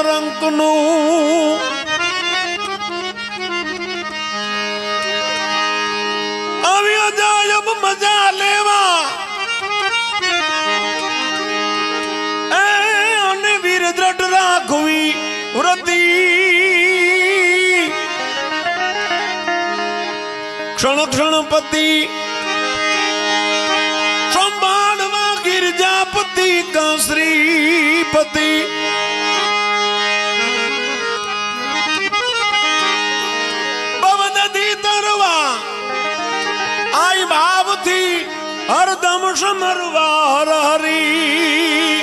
રંકનું આવ્યો જાયબ મજા લેવા અને વીર દ્રઢ રાખવી વ્રતી ક્ષણ ક્ષણપતિ સંભાળવા ગિરજાપતિ કા શ્રીપતિ બવદતી તરવા આઈ ભાવથી હરદમ સમરવા હર હરી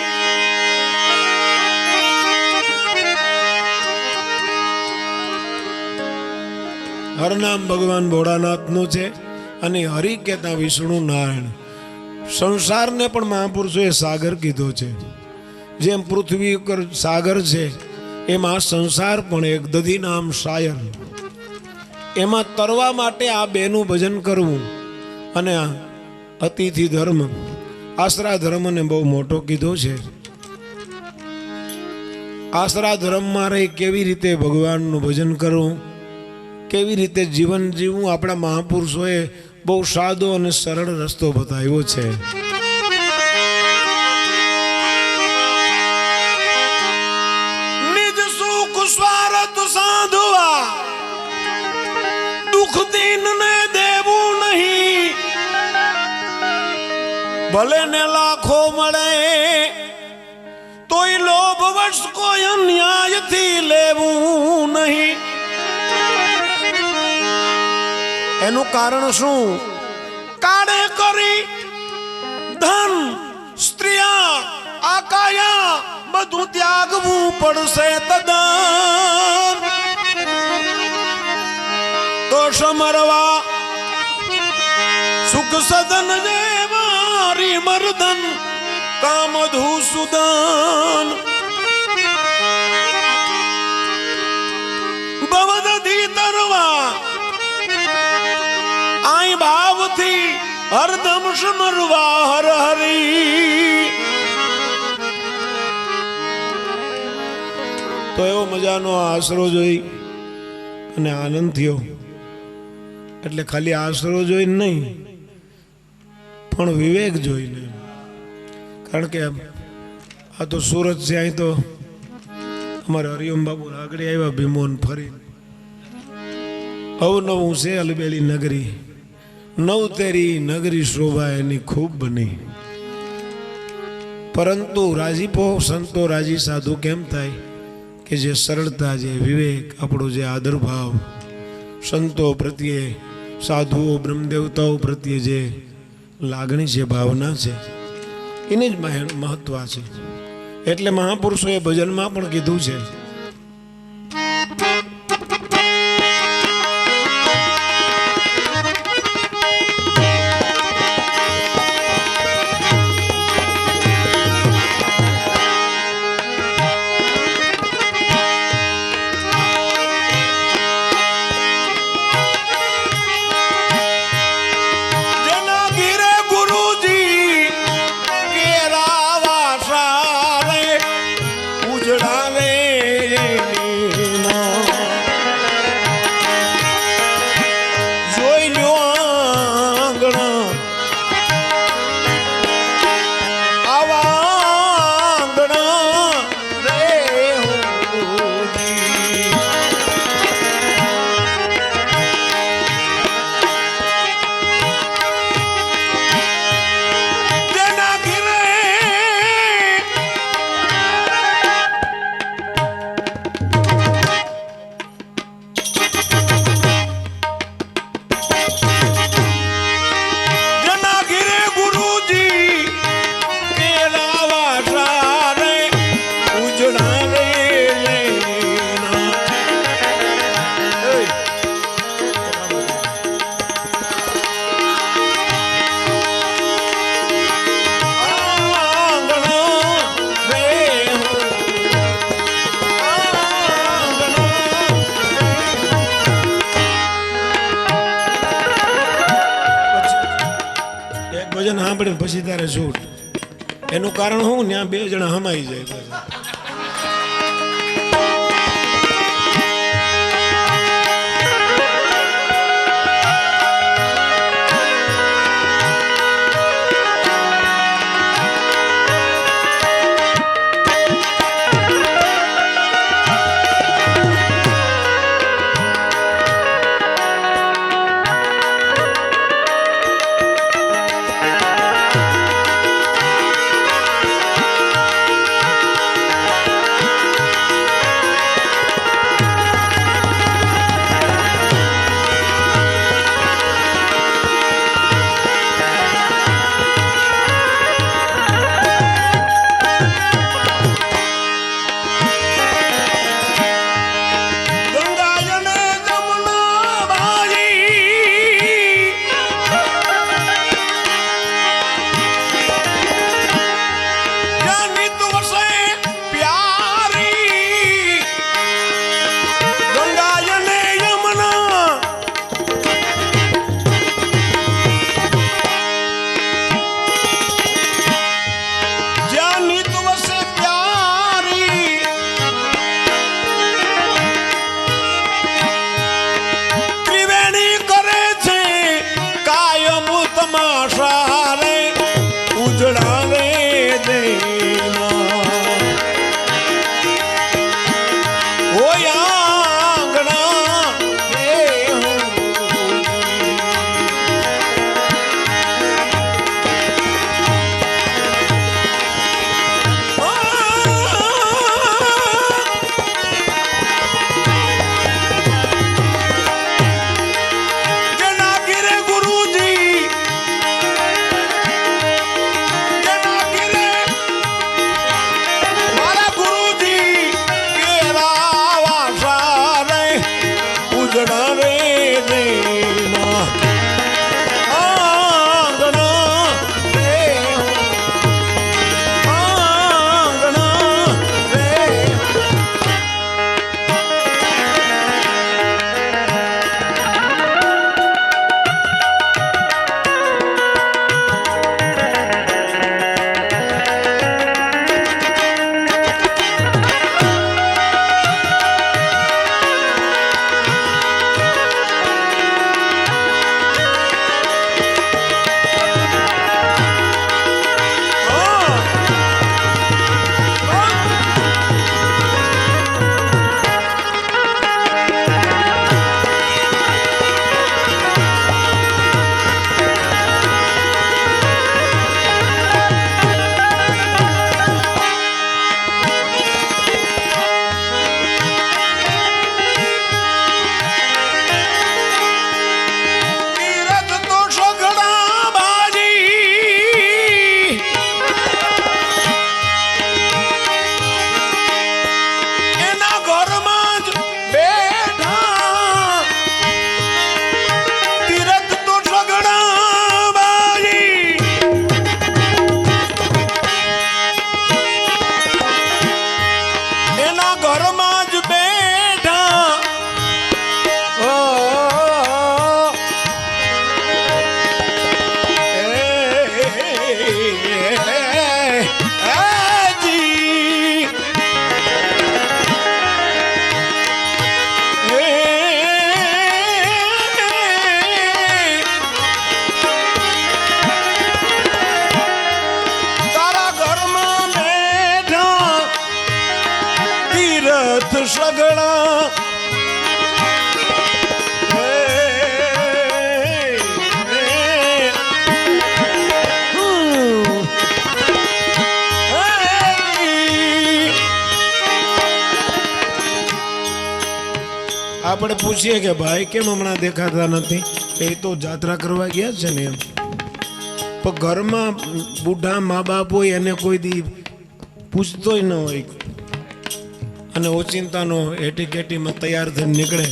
હરનામ ભગવાન ભોળાનાથનું છે અને હરિ કહેતા વિષ્ણુ નારાયણ. સંસારને પણ મહાપુરુષોએ સાગર કીધો છે. જેમ પૃથ્વી ઉપર સાગર છે એમાં સંસાર પણ એક દધી નામ શાયર. એમાં તરવા માટે આ બેનું ભજન કરવું અને અતિથિ ધર્મ આશરા ધર્મને બહુ મોટો કીધો છે. આશરા ધર્મમાં રહી કેવી રીતે ભગવાનનું ભજન કરવું, કેવી રીતે જીવન જીવવું આપણા મહાપુરુષોએ બહુ સાદો અને સરળ રસ્તો બતાવ્યો છે. નિજ સુખ સ્વાર્થ સાધવા દુઃખ દીનને દેવું નહીં, ભલે ને લાખો મળે તોય લોભ વશ કોઈ અન્યાયથી લેવું નહીં. એનું કારણ શું? કાળે કરી ધન સ્ત્રીયા આકાયા બધું ત્યાગવું પડશે તદન. તો સમરવા સુખ સદન જે મારી મર્દન કામધુ સુદન. બવદતી તરવા આઈ ભાવથી હરદમ સમરવા હર હરી. તો એવો મજાનો આશરો જોઈ અને આનંદ થયો. એટલે ખાલી આશરો જોઈને નહીં પણ વિવેક જોઈને. કારણ કે આ તો સુરત છે, અહીં તો અમારે હરિઓમ બાબુ આગળ આવ્યા ભીમોન ફરી અવનવું છે અલબેલી નગરી, નવતેરી નગરી શોભા એની ખૂબ બની. પરંતુ રાજીપો સંતો રાજી સાધુ કેમ થાય કે જે સરળતા, જે વિવેક, આપણો જે આદર ભાવ સંતો પ્રત્યે, સાધુઓ બ્રહ્મદેવતાઓ પ્રત્યે જે લાગણી છે, ભાવના છે, એની જ મહત્વ છે. એટલે મહાપુરુષોએ ભજનમાં પણ કીધું છે ભજન સાંભળે પછી તારે છૂટ. એનું કારણ હું ત્યાં બે જણા હમાઈ જાય. તીરથ સગડા આપણે પૂછીએ કે ભાઈ કેમ હમણાં દેખાતા નથી? એ તો જાત્રા કરવા ગયા છે ને એમ. પણ ઘરમાં બુઢા મા બાપ હોય એને કોઈ દી પૂછતોય ન હોય અને ઓચિંતાનો એટી કેટીમાં તૈયાર થઈને નીકળે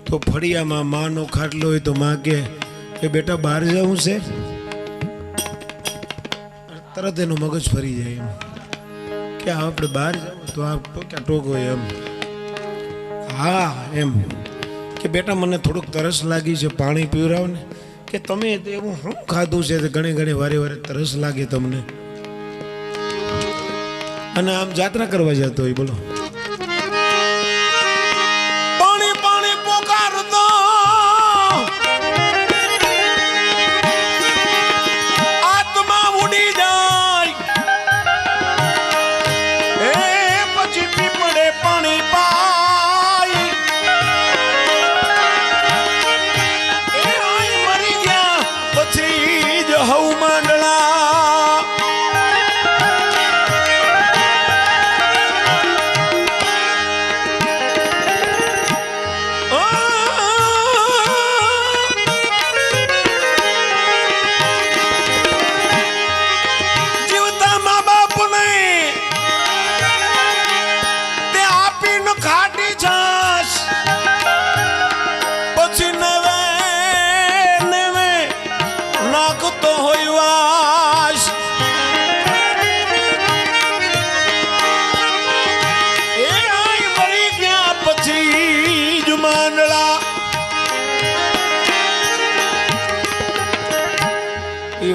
તો ફળિયામાં માનો ખાટલો હોય તો માં કે બેટા બહાર જવું છે, તરત એનું મગજ ફરી જાય એમ કે આપણે બહાર જવું તો આ ક્યાં ટોકો એમ. હા એમ કે બેટા મને થોડુંક તરસ લાગી છે, પાણી પીવરાવ ને. કે તમે એવું શું ખાધું છે ઘણી ઘણી વારે વારે તરસ લાગે તમને? અને આમ જાત્રા કરવા જતો હોય બોલો પાણી પાણી પોકારતો આત્મા ઉડી જાય એ પછી પીપળે પાણી પાય એ આઈ મરી ગયા પછી જ હવ માંડળા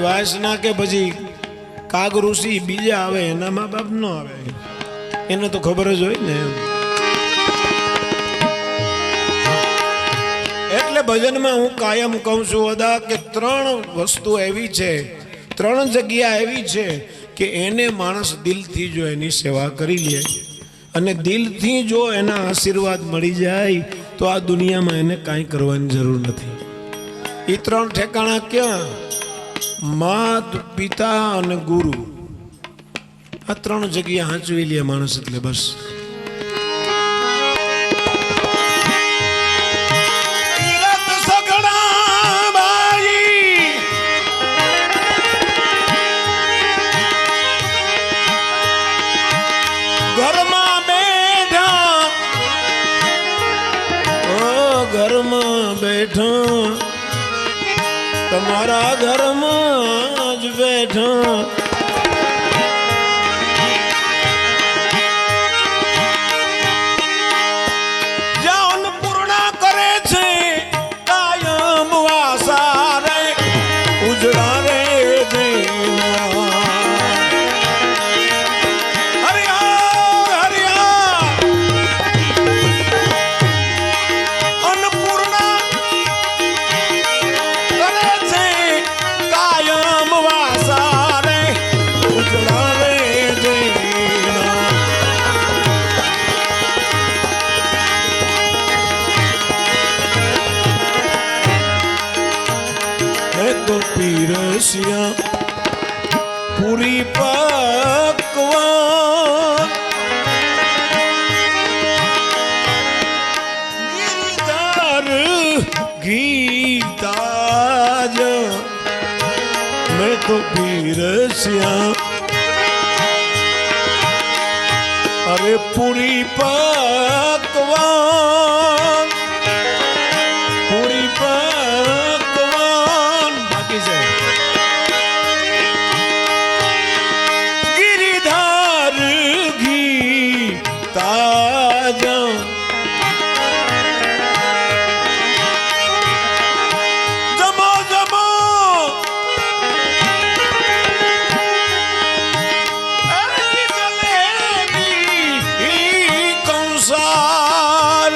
વાસના કે પછી કાગ ઋષિ બીજા આવે એના મા બાપ ન આવે, એને તો ખબર જ હોય ને. એટલે ભજનમાં હું કાયમ કહું છું અદા કે ત્રણ વસ્તુ એવી છે, ત્રણ જગ્યા એવી છે કે એને માણસ દિલથી જો એની સેવા કરી લે અને દિલથી જો એના આશીર્વાદ મળી જાય તો આ દુનિયામાં એને કાંઈ કરવાની જરૂર નથી. એ ત્રણ ઠેકાણા ક્યાં? માત, પિતા અને ગુરુ. આ ત્રણ જગ્યા હાંચવી લે માણસ એટલે બસ. ઘરમાં બેઠા તમારા ઘરમાં જ બેઠા જાન પૂર્ણા કરે છે કાયમ વાસા રે ઉજળા રે પીરસ્યા પૂરી પકવાન ગિરધાર ગીતા જ મેં તો પીરસ્યા અરે પૂરી પકવાન પૂરી ગિરિધાર ઘી તાજા જમો જમો જલેબી કંસાર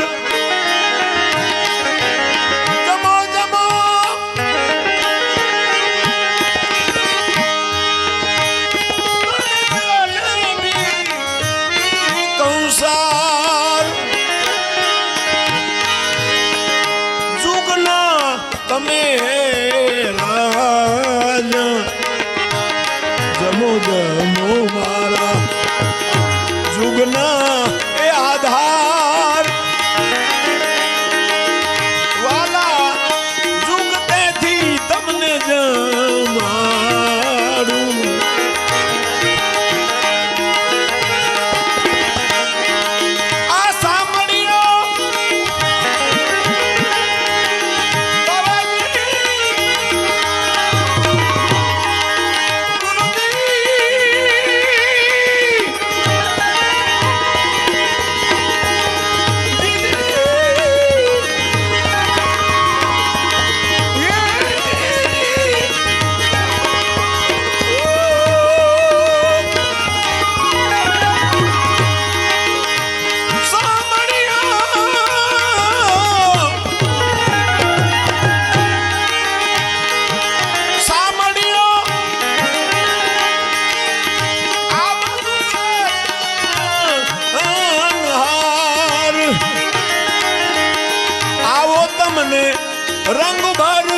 रंग भर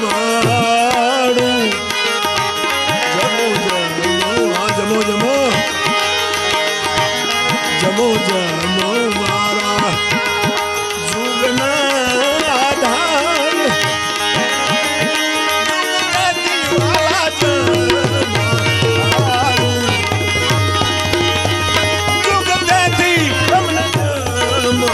मारू जमो जमो हाँ जमो जमो जमो जमो मारा जुगना आधार जुगना जमारू जुग देती रमन जमो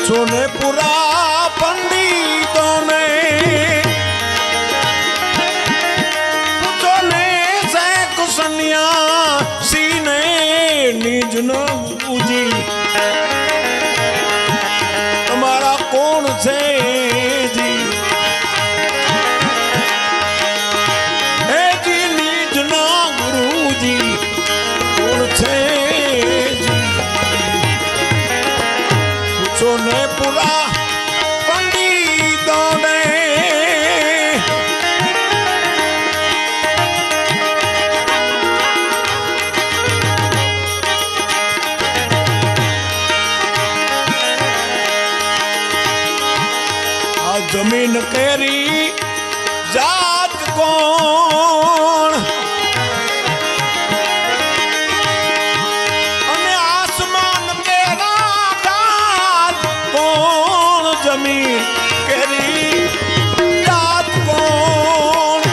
सोनेपुरा पंडितों ने सोने से कुसनिया सीने निज न पूजी तुम्हारा कौन से जी हे जी निज न गुरु जी कौन से सोनेपुरा पंडितों ने जमीन केरी जात कौन अने आसमान केरा जात कौन जमीन केरी जात कौन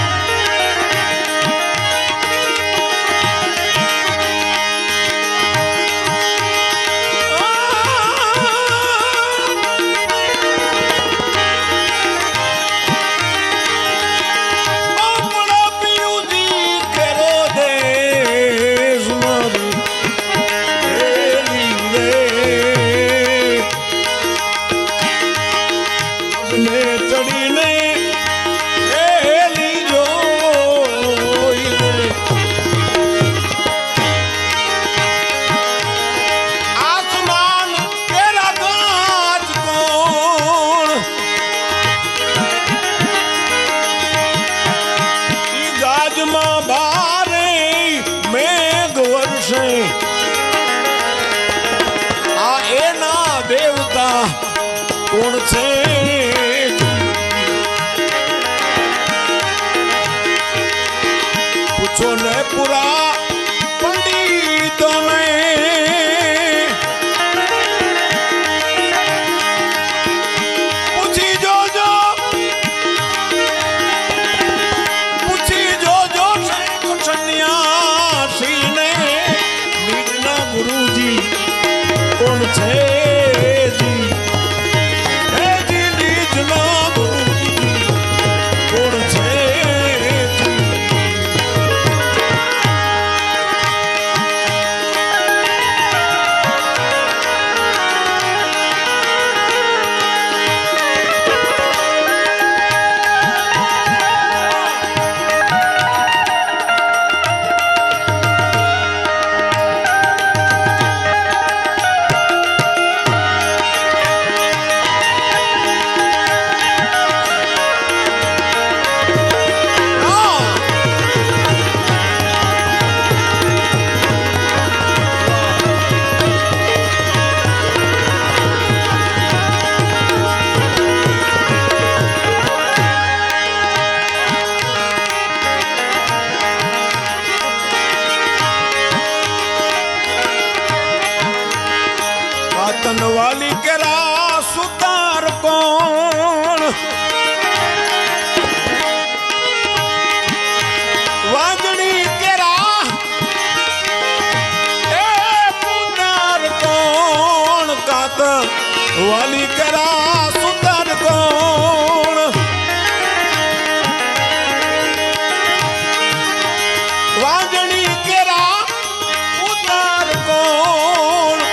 पूरा पंडितों ने पूछी जो सन्यासी ने निजना गुरुजी कौन छे जी हे जी निजना गुरुजी कौन छे जी वाली केरा सुतार कौन वाजनी केरा पुतार कौन कात वाली केरा सुतार कौन वाजनी केरा पुतार कौन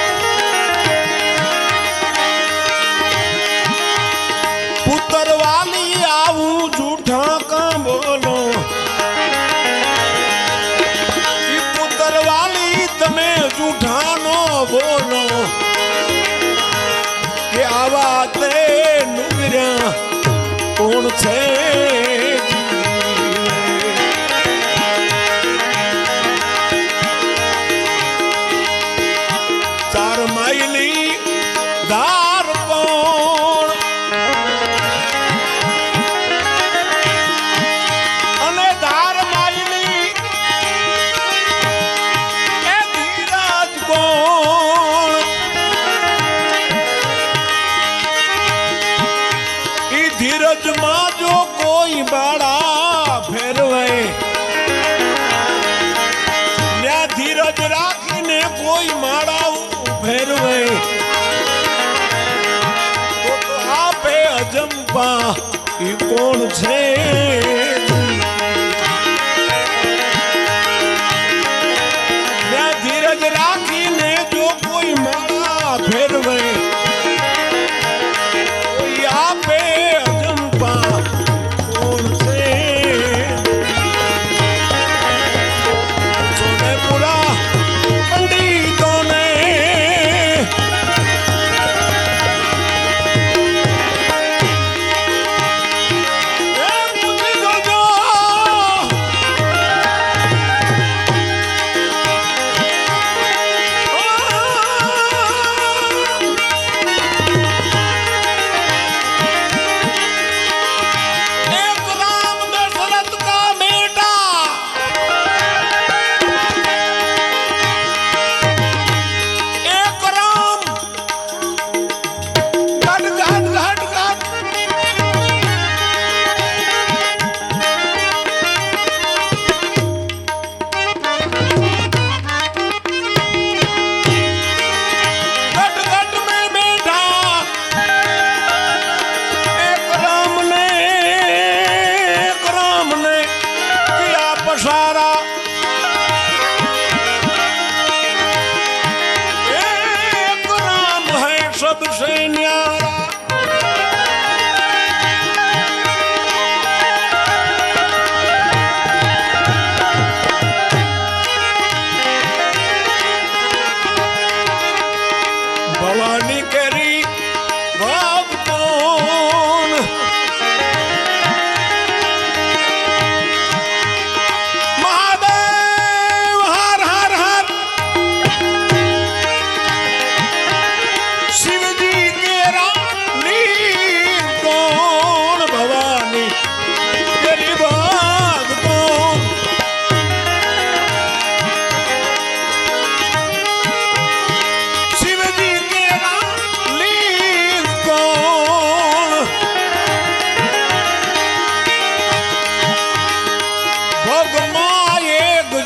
पुत्र वाली आऊ झूठा का बोलो पुत्र वाली तमे झूठा नो बोलो के आवा ते नुगरा कौन छे चार माइली धार कौन धीरज मां जो कोई बड़ा फेरवे न्या धीरज राखीने कोई माड़ा फेरवे तो आपे अजंपा ई कौन छे न्या धीरज राखीने जो कोई माड़ा फेरवे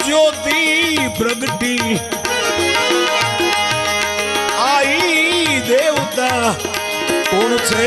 ज्योति प्रगटी आई देवता कौन से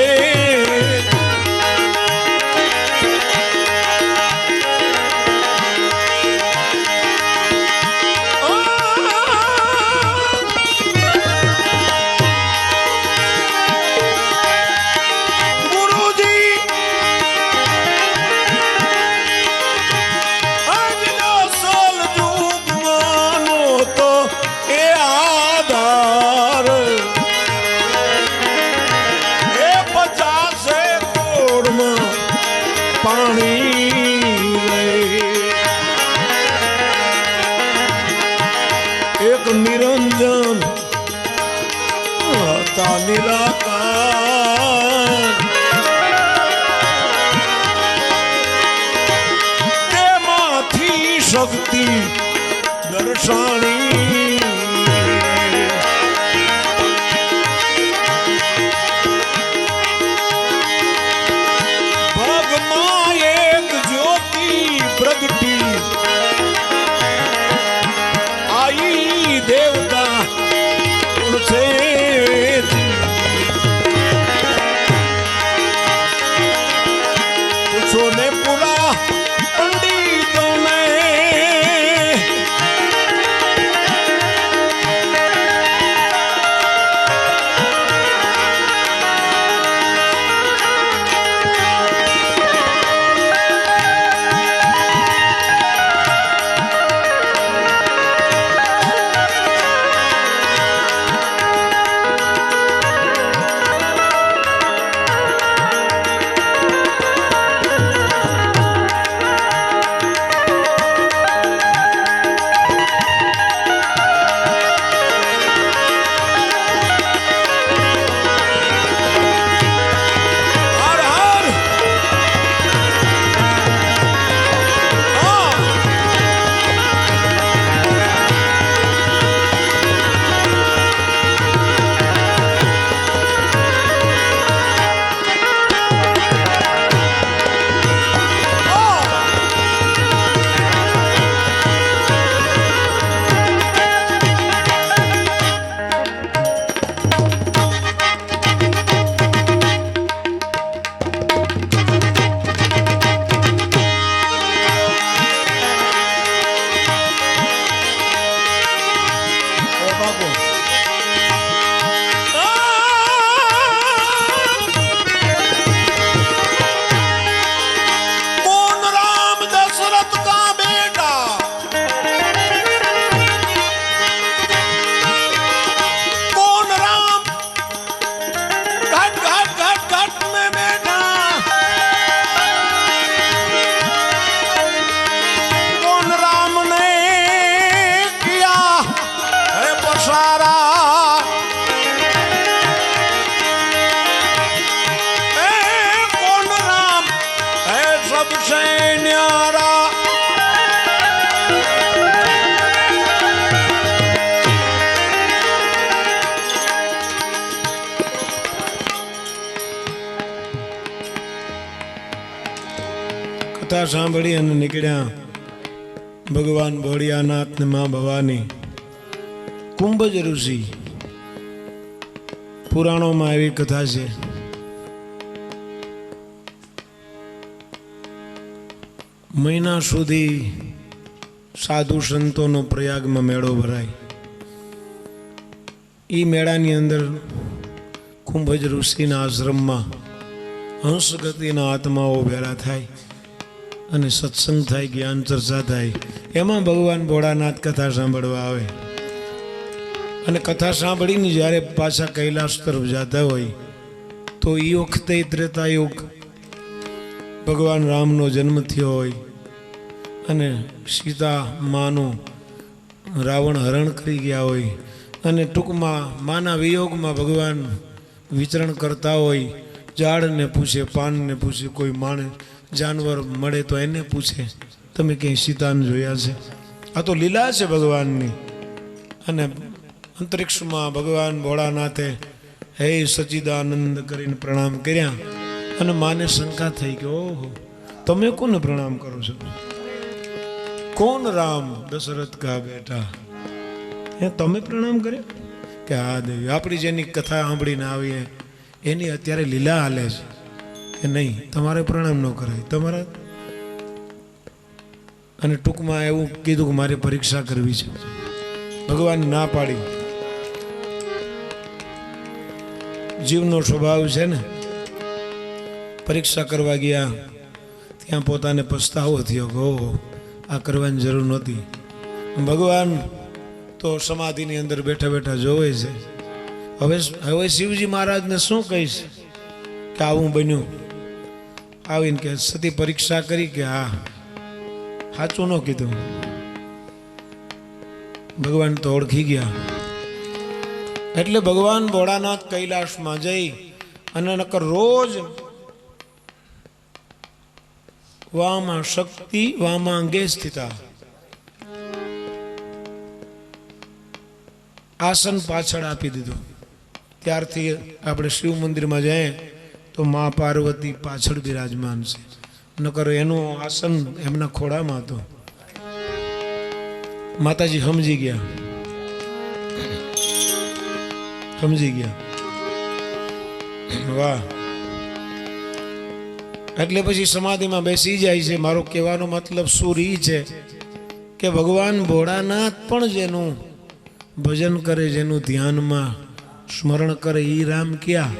एक निरंजन निराकार तेमाथी शक्ति दर्शानी भगमा एक ज्योति प्रगटी आई देवता उनसे पूछो ने पूरा पंडितों ने कथा सांभળી અને નીકળ્યા ભગવાન ભોળિયાનાથ ને માં ભવાની કુંભજ ઋષિ પુરાણોમાં એવી કથા છે મહિના સુધી સાધુ સંતોનો પ્રયાગમાં મેળો ભરાય એ મેળાની અંદર કુંભજ ઋષિના આશ્રમમાં હંસગતિના આત્માઓ ભેળા થાય અને સત્સંગ થાય જ્ઞાન ચર્ચા થાય એમાં ભગવાન ભોળાનાથ કથા સાંભળવા આવે અને કથા સાંભળીને જ્યારે પાછા કૈલાસ તરફ જતા હોય તો એ વખતે ત્રેતાયુગ ભગવાન રામનો જન્મ થયો હોય અને સીતા માનું રાવણ હરણ કરી ગયા હોય અને ટૂંકમાં માના વિયોગમાં ભગવાન વિચરણ કરતા હોય ઝાડને પૂછે પાનને પૂછે કોઈ માણસ जानवर मळे तो एने पूछे तमे कहीं सीताने जोया छे आ तो लीला छे भगवाननी अने अंतरिक्षमां भगवान भोळानाथे हे सच्चिदानंद करीने प्रणाम कर्या अने माने शंका थई के ओहो तमे कोने प्रणाम करो छो कौन राम दशरथ का बेटा એ તમે પ્રણામ કરે કે આ દેવી આપણી જેની કથા સાંભળીને આવીએ એની અત્યારે લીલા હાલે છે કે નહીં તમારે પ્રણામ ન કરાય તમારા અને ટૂંકમાં એવું કીધું કે મારે પરીક્ષા કરવી છે ભગવાન ના પાડી જીવનો સ્વભાવ છે ને પરીક્ષા કરવા ગયા ત્યાં પોતાને પસ્તાવો થયો કે ઓહો આ કરવાની જરૂર નહોતી ભગવાન તો સમાધિની અંદર બેઠા બેઠા જોવે છે હવે શિવજી મહારાજને શું કહીશ કે આવું બન્યું આવીને કે સતી પરીક્ષા કરી કે હા સાચું ન કીધું ભગવાન તો ઓળખી ગયા એટલે ભગવાન ભોળાનાથ કૈલાસમાં જઈ અને નકર રોજ વામાં શક્તિ વામાં અંગે સ્થિતા આસન પાછળ આપી દીધું ત્યારથી આપણે શિવ મંદિરમાં જઈએ તો મા પાર્વતી પાછળ બિરાજમાન છે નકર એનું આસન એમના ખોળામાં હતું માતાજી સમજી ગયા વાહ એટલે પછી સમાધિમાં બેસી જાય છે મારો કહેવાનો મતલબ સુર ઈ છે કે ભગવાન ભોળાનાથ પણ જેનું ભજન કરે જેનું ધ્યાનમાં સ્મરણ કરે ઈ રામ ક્યાં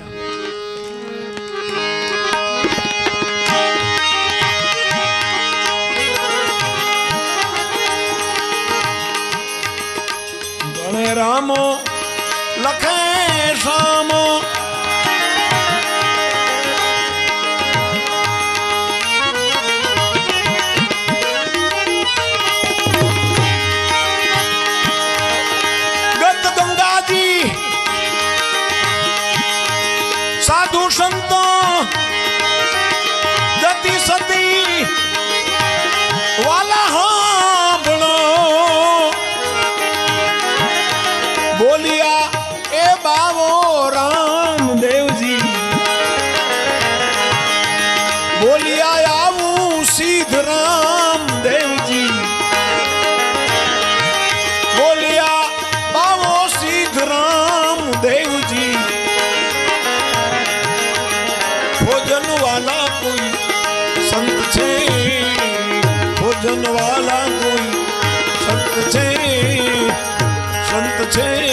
ગણે રામો લખે શામો साधु संतो जति सती वाला हांभळो बोलिया ए बावो रामदेवजी बोलिया आवू सीध रामदेवजी बोलिया बावो सीध रामदेवजी भोजन वाला कोई संत छे भोजन वाला कोई संत छे संत छे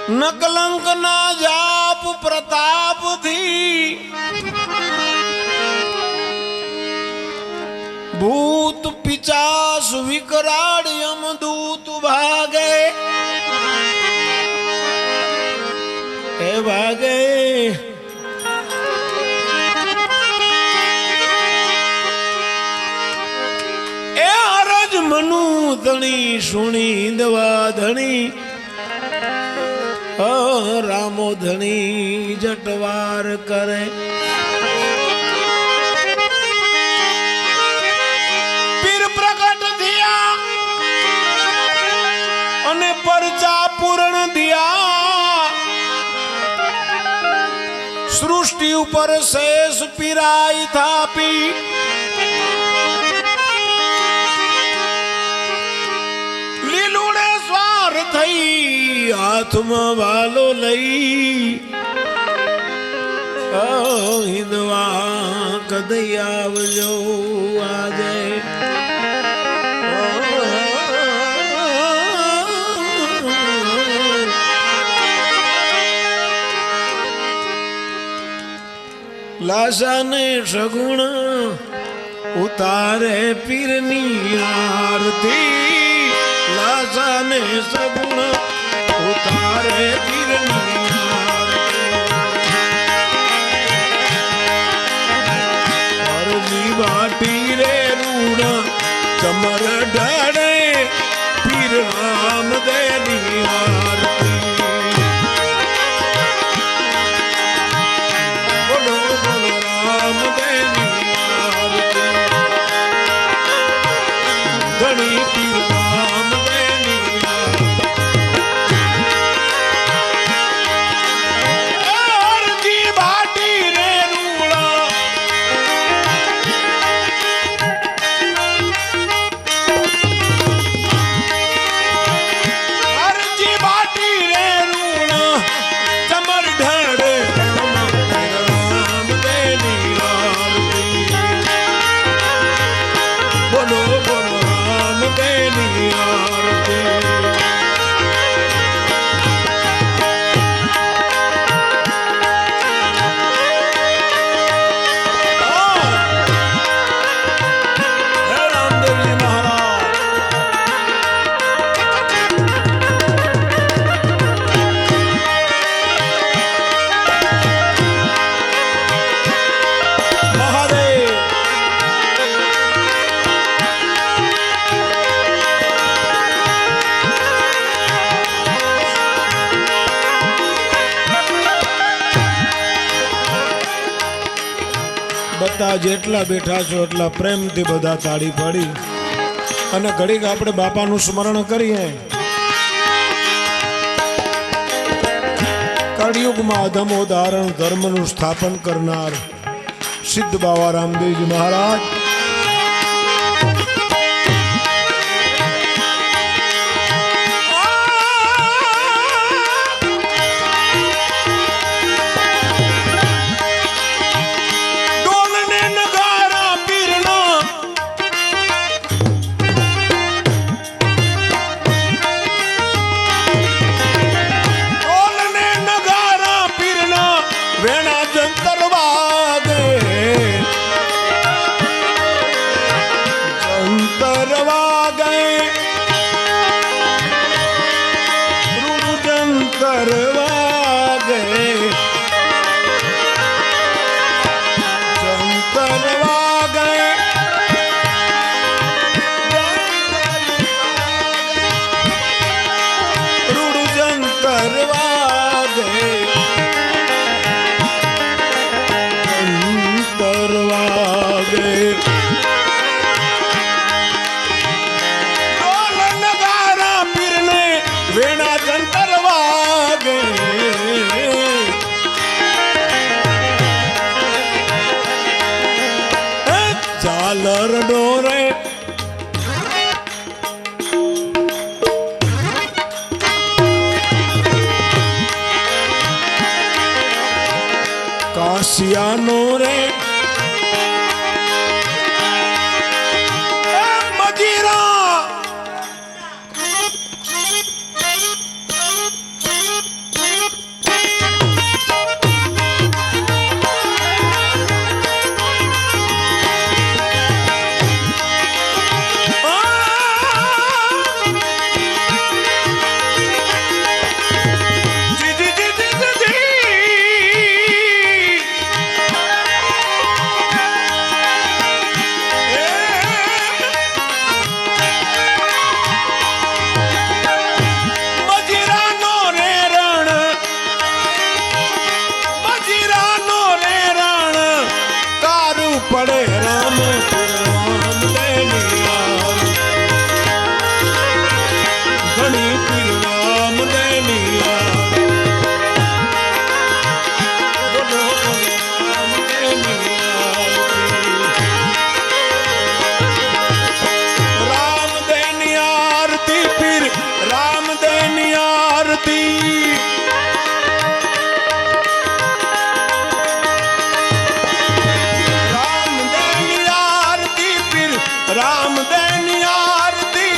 न कलंक ना जाप प्रताप थी भूत पिचास विकराड़ यमदूत भागे हे भागे ए अरज मनु धनी सुनी दवा धनी रामो धनी जटवार करे पीर प्रकट दिया अने परचा पूर्ण दिया सृष्टि ऊपर शेष पिराई थापी लीलुड़े स्वार थई हाथમાં વાલો લઈ હિંદવા કદઈ આવજો આજે लाशा ने सगुण उतारे पीरनी आरती, लाशा ने सगुण उतारे पीरनी आरती। अरजी बाटी रे रूड़ा चमर ढाड़े पीर राम देनी आरती। बोलो बोलो राम देनी आरती, धनी पीर राम देनी आरती। बाटी रे रूड़ा अरजी बाटी रे रूड़ा चमर ढाड़े राम देनी आरती। बोलो बोलो राम देनी आरती। हे रामदेव जी महाराज, महादेव બધા જેટલા બેઠા છો એટલા પ્રેમથી બધા તાળી પાડી અને ઘડીક આપણે બાપાનું સ્મરણ કરીએ। કળિયુગમાં અધમો ધારણ ધર્મનું સ્થાપન કરનાર સિદ્ધ બાવા રામદેવજી મહારાજ ડોલને નગારા પીરના ડોલને નગારા પીરના વેણા જંતર વાગે, જંતર વાગે રૂડું જંતર વાગે, જંતર વાગે રૂડું જંતર વાગે, જંતર વાગે। ઢોલ નગારા પીરને વેણા જંતર વાગે, ઝાલર ડોરે કાશિયાનો રે મજીરા જી જી જી જી જી જી। મજીરાનો રે રણ, મજીરાનો રે રણ કારું પડે રામ રામ દેની આરતી, ઘણી પીર રામ દેની આરતી। બોલો બોલો રામ દેની આરતી। રામ દેની આરતી પીર રામ દેની આરતી। રામ દેની આરતી પીર રામ દેની આરતી।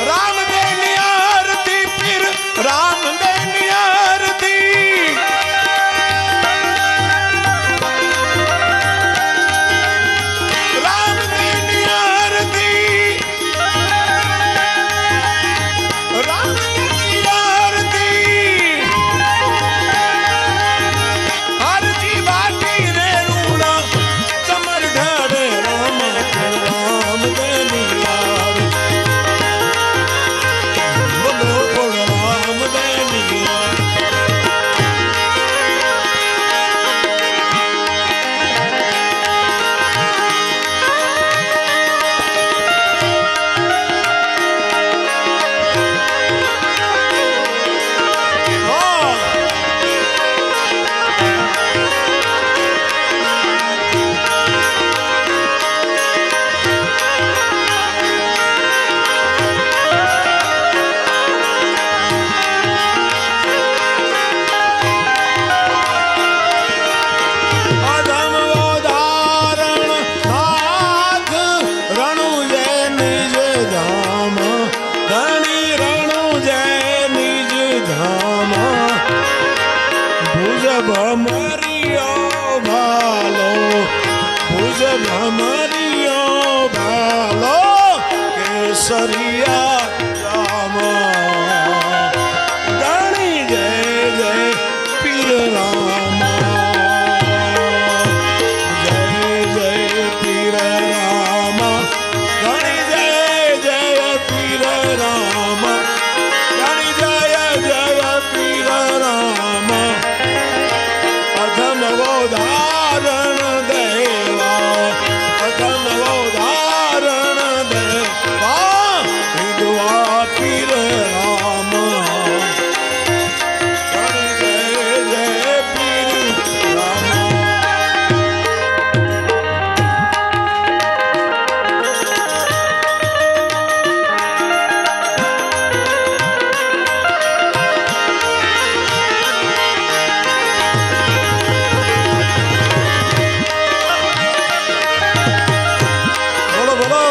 રામ દેની આરતી પીર રામ ભમરિયો ભાલો કેસરિયા રામ ધણી જય જય પીર રામ જય જય પીર રામ ધણી જય જય પીર રામ ધણી જય જય પીર રામ અધમ ધારણ દેવા અધમ ધારણ દેવા વિધવા પીર રામ જય જય પીર રામ બોલો બોલો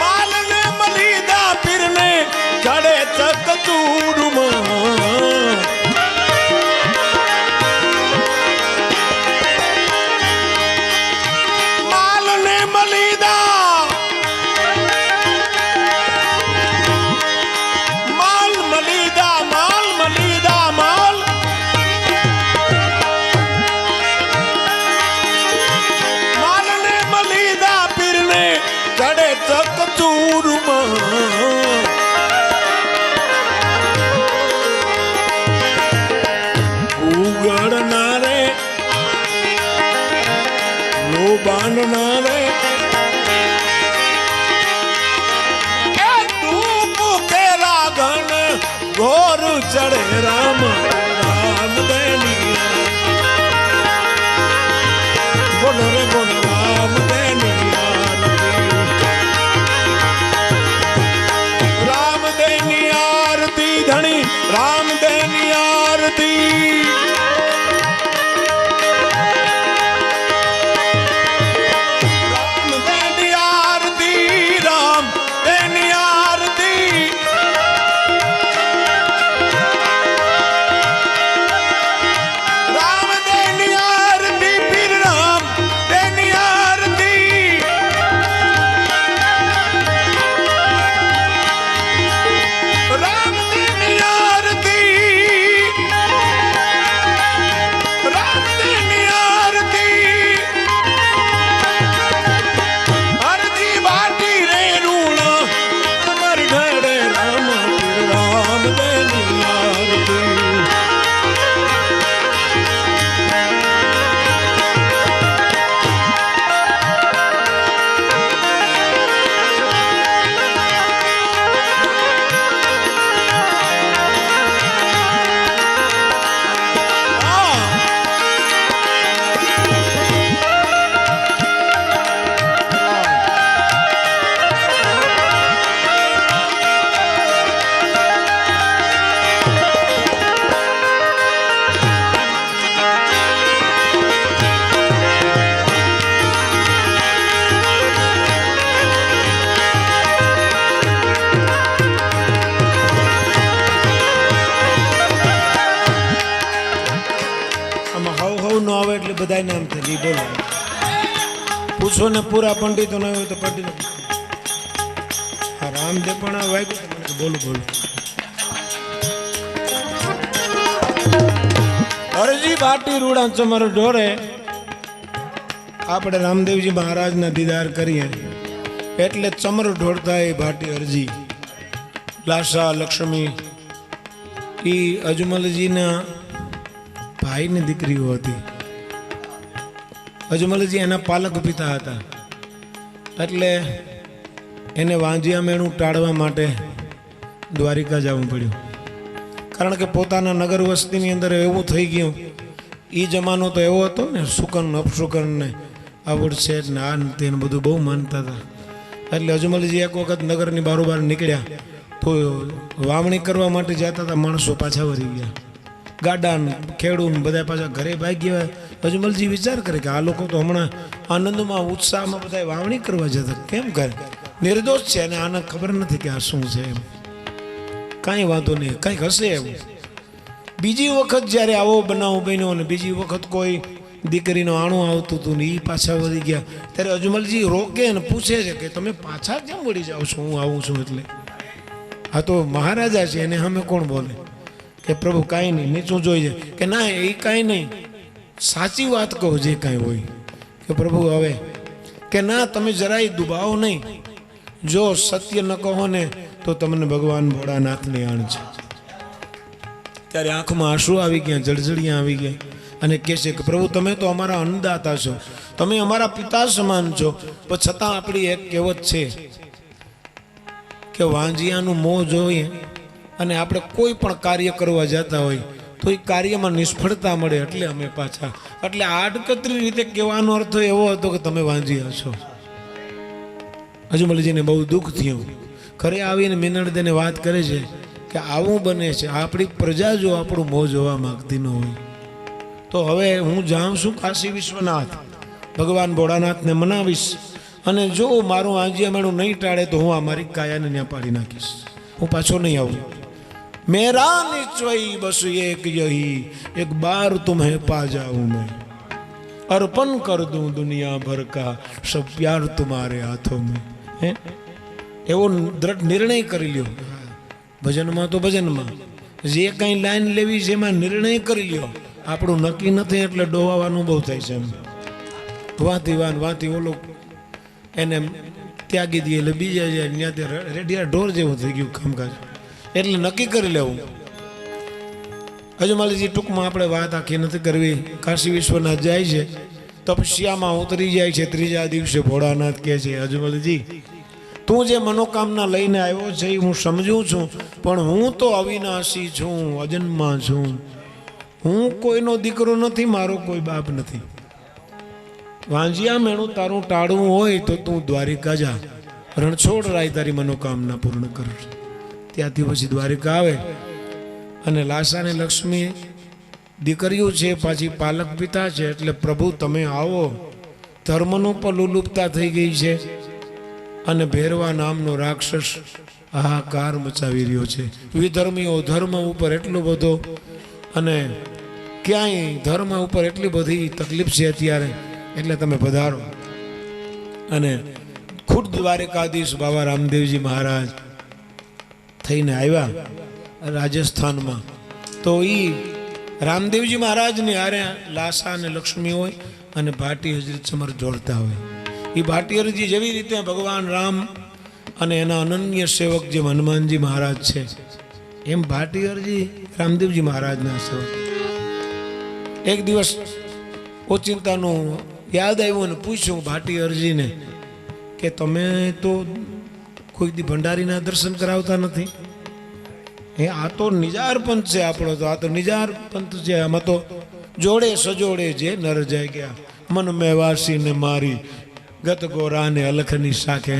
માલને મલીદા પીરને ચડે ચકચૂરમાં માલને મલીદા માલ મલીદા માલ મલીદા માલ માલને મલીદા પીરને ચડે ચકચૂરમાં ઉગડનારે નો બાંધનારે એ ધૂપ કેરા ઘન ઘોર ચડે રામ રામ દેનિયા બોલો રે બોલો રામ દેનિયા રામ દેની આરતી ધણી રામ દેની આરતી રામ દેની આરતી રામ દેની આરતી રામ દેની આરતી પીર રામ દેની આરતી રામ દેની આરતી રામ દેની આરતી અરજી વાટી રે રૂણ અમર ઢળે રામ પીર રામ દેની આરતી આમાં હવ હવ ન આવે એટલે બધાય નામ થઈ બોલો પૂછો ને પૂરા પંડિતો ન હોય તો પંડિત હા રામદેવ પણ વાગ્યું તો મને બોલું બોલું અરજી ભાટી રૂડા ચમર ઢોરે આપણે રામદેવજી મહારાજના દીદાર કરીએ એટલે ચમર ઢોળતા એ ભાટી અરજી લાસા લક્ષ્મી એ અજમલજીના ભાઈની દીકરીઓ હતી. અજમલજી એના પાલક પિતા હતા એટલે એને વાંજિયા મેળું ટાળવા માટે દ્વારિકા જવું પડ્યું. કારણ કે પોતાના નગર વસ્તીની અંદર એવું થઈ ગયું. એ જમાનો તો એવો હતો ને, શુકન અપશુકન ને આવડ છે ને આ તેને બધું બહુ માનતા હતા. એટલે અજમલજી એક વખત નગરની બારોબાર નીકળ્યા તો વાવણી કરવા માટે જતા હતા. માણસો પાછા વળી ગયા, ગાડા ખેડૂત બધા પાછા ઘરે ભાગી ગયા. અજમલજી વિચાર કરે કે આ લોકો તો હમણાં આનંદમાં ઉત્સાહમાં બધા વાવણી કરવા જતા, કેમ કરે? નિર્દોષ છે અને આને ખબર નથી કે આ શું છે એમ. કાંઈ વાંધો નહીં, કંઈક હશે એવું. બીજી વખત જ્યારે આવો બનાવ બન્યો અને બીજી વખત કોઈ દીકરીનો આણું આવતું હતું ને એ પાછા વળી ગયા, ત્યારે અજમલજી રોકે અને પૂછે છે કે તમે પાછા કેમ વળી જાઓ છો? હું આવું છું એટલે. હા તો મહારાજા છે એને સામે કોણ બોલે કે પ્રભુ કાંઈ નહીં, નીચું જોઈ જાય કે ના એ કાંઈ નહીં, સાચી વાત કહો જે કાંઈ હોય. કે પ્રભુ હવે કે ના તમે જરાય દુભાવો નહીં, જો સત્ય ન કહો ને તો તમને ભગવાન ભોળાનાથની આણ છે. ત્યારે આંખમાં આંસુ આવી ગયા, જળજળિયા આવી ગયા અને કહે છે કે પ્રભુ તમે તો અમારા અન્નદાતા છો, તમે અમારા પિતા સમાન છો, પણ છતાં આપણી એક કહેવત છે કે વાંજિયાનું મોં જોઈએ અને આપણે કોઈ પણ કાર્ય કરવા જતા હોય તો એ કાર્યમાં નિષ્ફળતા મળે એટલે અમે પાછા. એટલે આડકતરી રીતે કહેવાનો અર્થ એવો હતો કે તમે વાંજિયા છો. અજમલજીને બહુ દુઃખ થયું. ઘરે આવીને મિનળદેને વાત કરે છે કે આવું બને છે, આપણી પ્રજા જો આપણું મોં જોવા માંગતી ન હોય તો હવે હું જાઉં છું કાશી વિશ્વનાથ, ભગવાન ભોળાનાથને મનાવીશ અને જો મારું આંજિયામણું નહીં ટાળે તો હું આ મારી કાયાને ત્યાં પાડી નાખીશ, હું પાછો નહીં આવું. મેરા નિશ્ચય બસ એક યહી એક બાર તુમ્હે પા જાઉં મેં, અર્પણ કર દઉં દુનિયા ભર કા સબ પ્યાર તુમ્હારે હાથોं में. એવો દ્રઢ નિર્ણય કરી લ્યો. ભજનમાં તો ભજનમાં જે કંઈ લાઈન લેવી છે એમાં નિર્ણય કરી લ્યો. આપણું નક્કી નથી એટલે ડોવાવાનું બહુ થાય છે. એમ વાંથી ઓલો એને ત્યાગી દે એટલે બીજા જાય ત્યાંથી રેડિયા ઢોર જેવું થઈ ગયું કામકાજ. એટલે નક્કી કરી લેવું. અજમલજી ટૂંકમાં આપણે વાત આખી નથી કરવી. કાશી વિશ્વનાથ જાય છે, તપસ્યામાં ઉતરી જાય છે. ત્રીજા દિવસે ભોળાનાથ કહે છે અજમલજી તું જે મનોકામના લઈને આવ્યો છે એ હું સમજું છું, પણ હું તો અવિનાશી છું, અજન્મા છું, હું કોઈનો દીકરો નથી, મારો કોઈ બાપ નથી. વાંજિયા મેણું તારું ટાળવું હોય તો તું દ્વારિકા જા, રણછોડ રાય તારી મનોકામના પૂર્ણ કર. ત્યાંથી પછી દ્વારિકા આવે અને લાસા અને લક્ષ્મી દીકરીઓ છે, પાછી પાલક પિતા છે. એટલે પ્રભુ તમે આવો. ધર્મનું પણ લુલુપતા થઈ ગઈ છે અને ભેરવા નામનો રાક્ષસ હાહાકાર મચાવી રહ્યો છે. વિધર્મીઓ ધર્મ ઉપર એટલો બધો અને ક્યાંય ધર્મ ઉપર એટલી બધી તકલીફ છે અત્યારે, એટલે તમે પધારો. અને ખુદ દ્વારકાધીશ બાબા રામદેવજી મહારાજ થઈને આવ્યા રાજસ્થાનમાં. તો એ રામદેવજી મહારાજની હારે લાસા અને લક્ષ્મી હોય અને ભાટી હજરત સમર જોડતા હોય. એ ભાટી હરજી જેવી રીતે ભગવાન રામ અને એના અનન્ય સેવક જે હનુમાનજી મહારાજ છે એમ ભાટી હરજી રામદેવજી મહારાજના સેવક. એક દિવસ ઓચિંતાનું યાદ આવ્યું અને પૂછ્યું ભાટી હરજીને કે તમે તો કોઈ દી ભંડારીના દર્શન કરાવતા નથી. આ તો નિજાર પંથ છે આપણો, તો આ તો નિજાર પંથ છે, આમાં તો જોડે સજોડે જે નર જાય ગયા મન મેં વાસીને મારી ગત ગોરાને અલખની શાખે.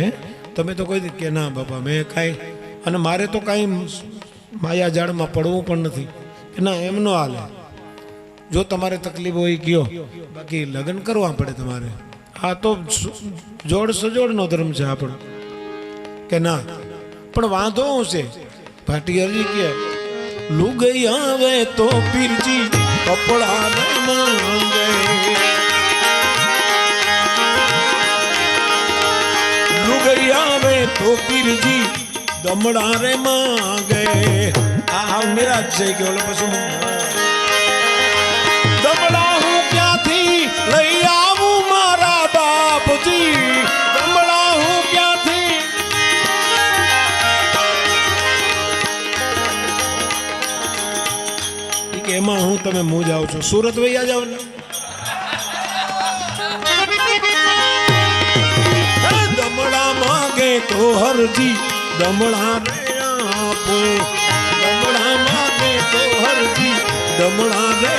તમે તો કોઈ કે ના બાપા મેં કાંઈ, અને મારે તો કાંઈ માયા જાળમાં પડવું પણ નથી કે ના એમ ન હાલે. જો તમારે તકલીફ હોય કયો, બાકી લગ્ન કરવા પડે તમારે. આ તો જોડ સજોડનો ધર્મ છે આપણો કે ના. પણ વાંધો શું છે? ભાટી હરજી કે લુગઈ આવે તો પીરજી કપડા માંગે, લુગઈ આવે તો પીરજી દમડા રે માંગે. આ નિરાજ છે કે ઓલો પછી દમડા હું ક્યાંથી લઈ આવું મારા બાપજી, દમડા હું ક્યાંથી. એમાં હું તમે મૂંઝાવ છો, સુરત વૈયા જાવ ને. દમડા માંગે તો હરજી દમડા રે આપો, દમડા માંગે તો હરજી દમડા રે.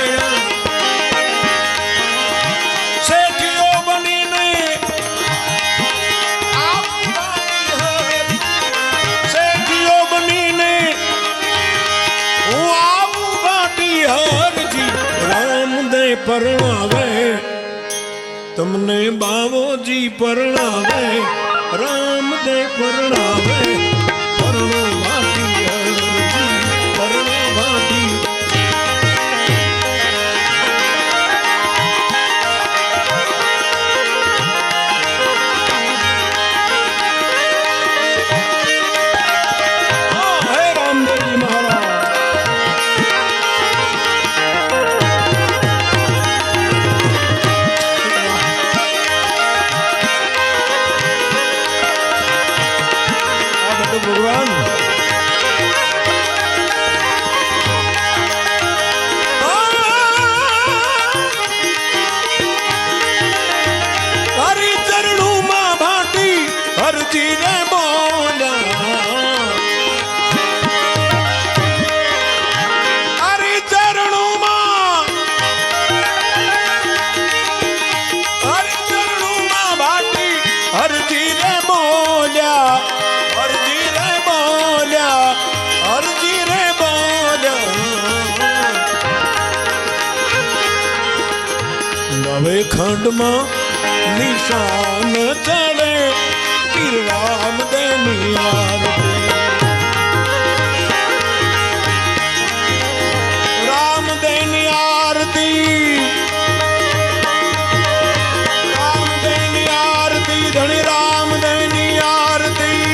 શેઠીઓ બનીને શેઠીઓ બનીને હું આવું ભાટી હર પરણાવે, તમને બાવોજી પરણાવે, રામદેવ પરણાવે, પરણો ભાટી હરજી, પરણો ભાટી. ભગવાન હરી ચરણું માં ભાટી હરજી ને બોલ્યા, હરી ચરણું માં, હરી ચરણું માં ભાટી હરજી ને બોલ્યા, હરજી રે બોલ્યા, હરજી રે બોલ્યા. નવે ખંડમાં નિશાન ચડે પીર રામદેવની આરતી, રામદેવની આરતી, રામદેવની આરતી, ધણી રામદેવની આરતી.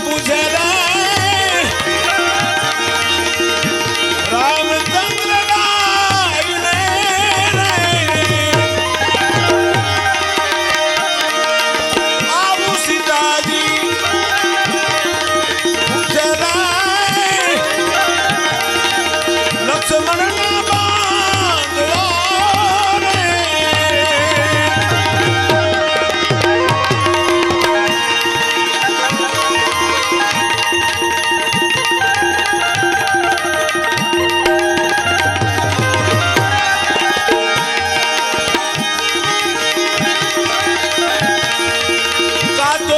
પૂછે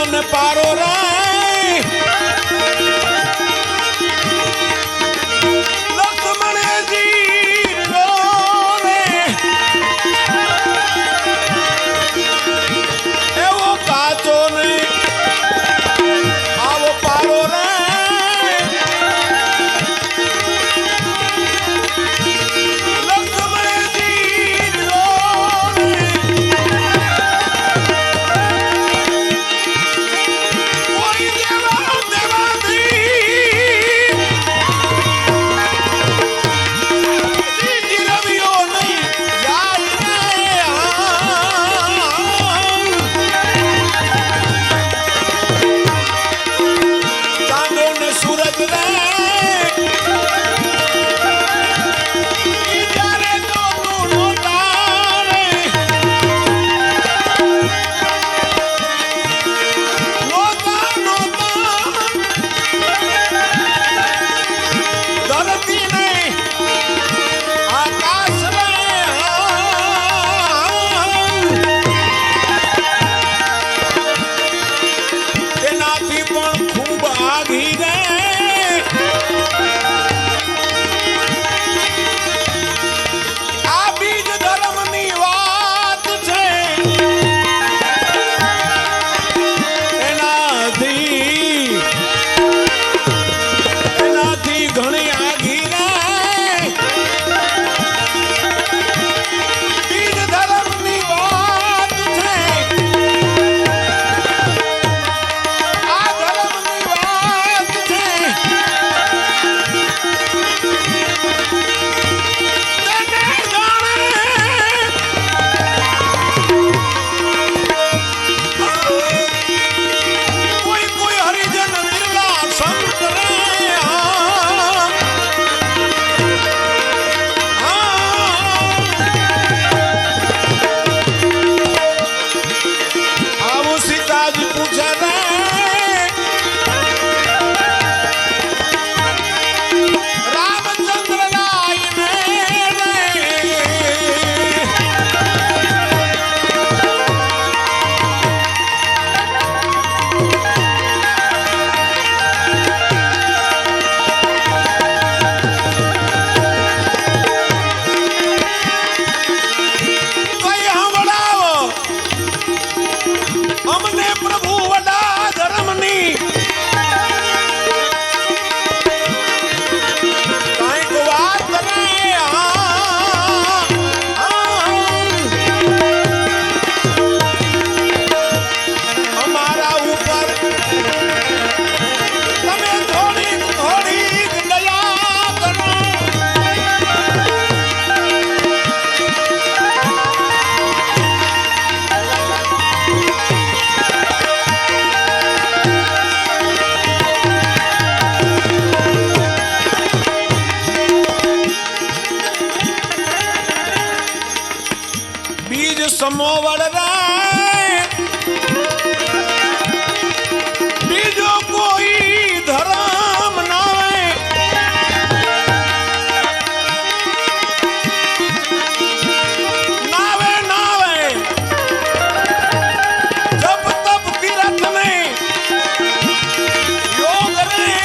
ને પારો રે લક્ષ્મણજી રોને એવો કાચો ને આવો પારો રે સમોવડ રે બીજો કોઈ ધર્મ નાવે નાવે નાવે જપ તપ તીરથ ને યોગ રે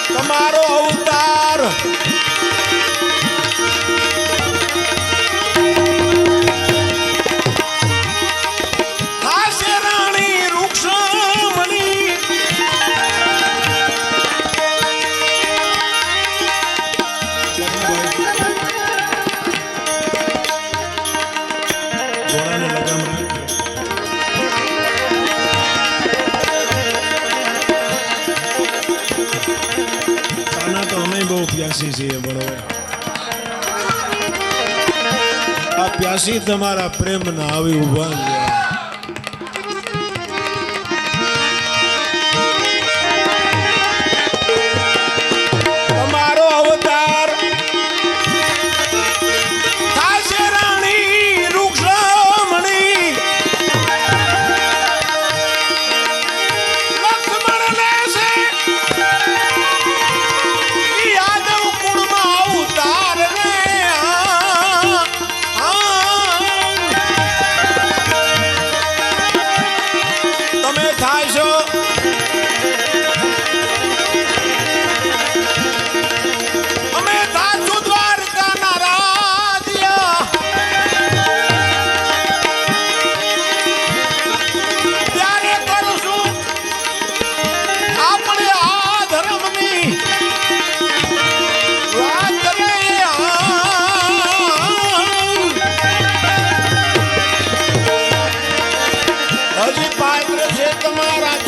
તમારો અવતાર હાસે રાણી રૂક્ષમણી ઘોડાને લગામ કાના તો અમે બહુ પ્યાસી છીએ બરોબર આ પ્યાસી તમારા પ્રેમ ના આવી ઉભા રહ્યા તમારો અવતાર થાશે રાણી રૂક્ષમણી લક્ષ્મણ લેશે યાદવ કુળમાં અવતાર રે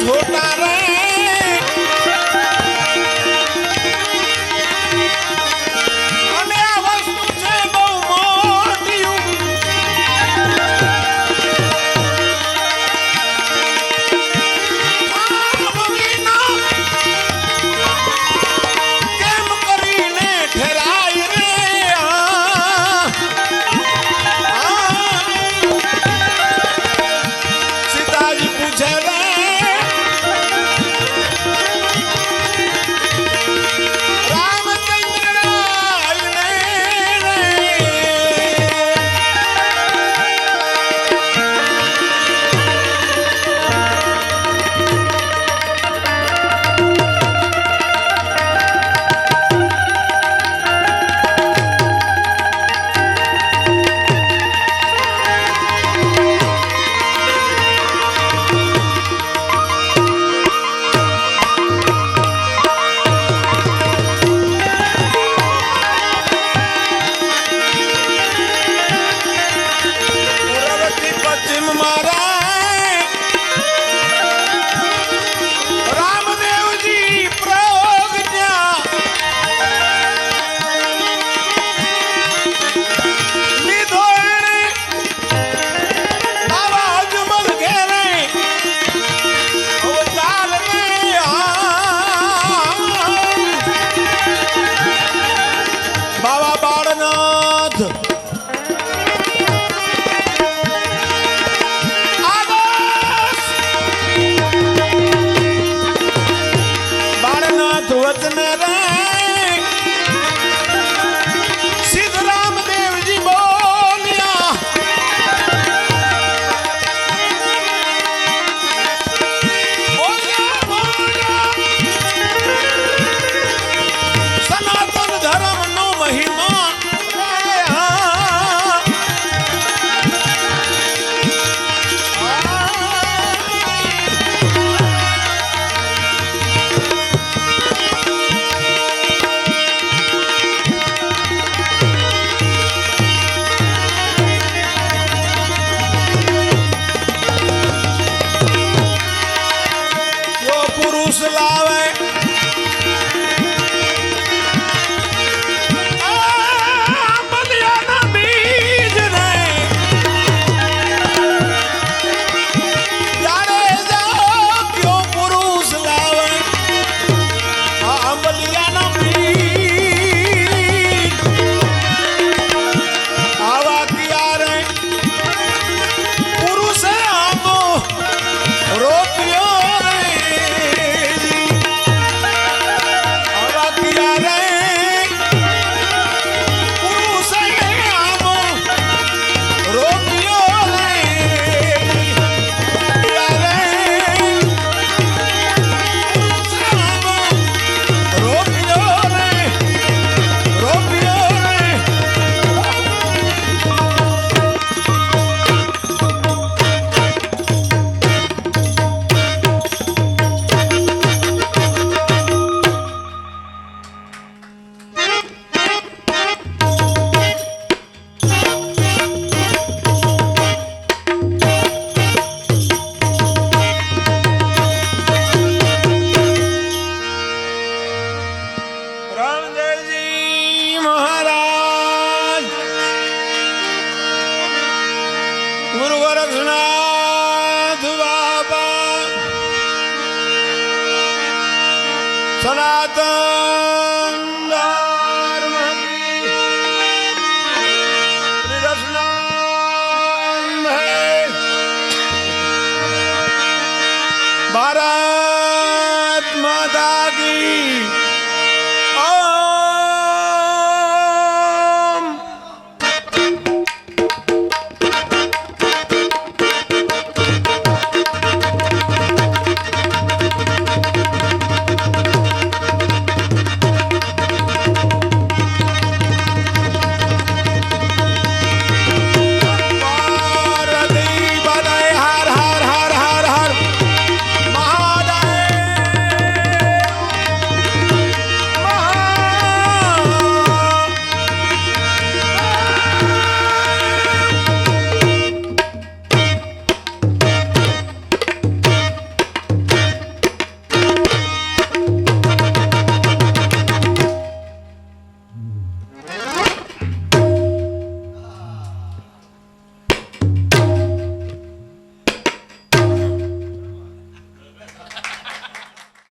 छोटा रे અને આ વસ્તુ છે બહુ મોટી કેમ કરીને ઠેરાય રે સીતાજી પૂછે રે સનાતન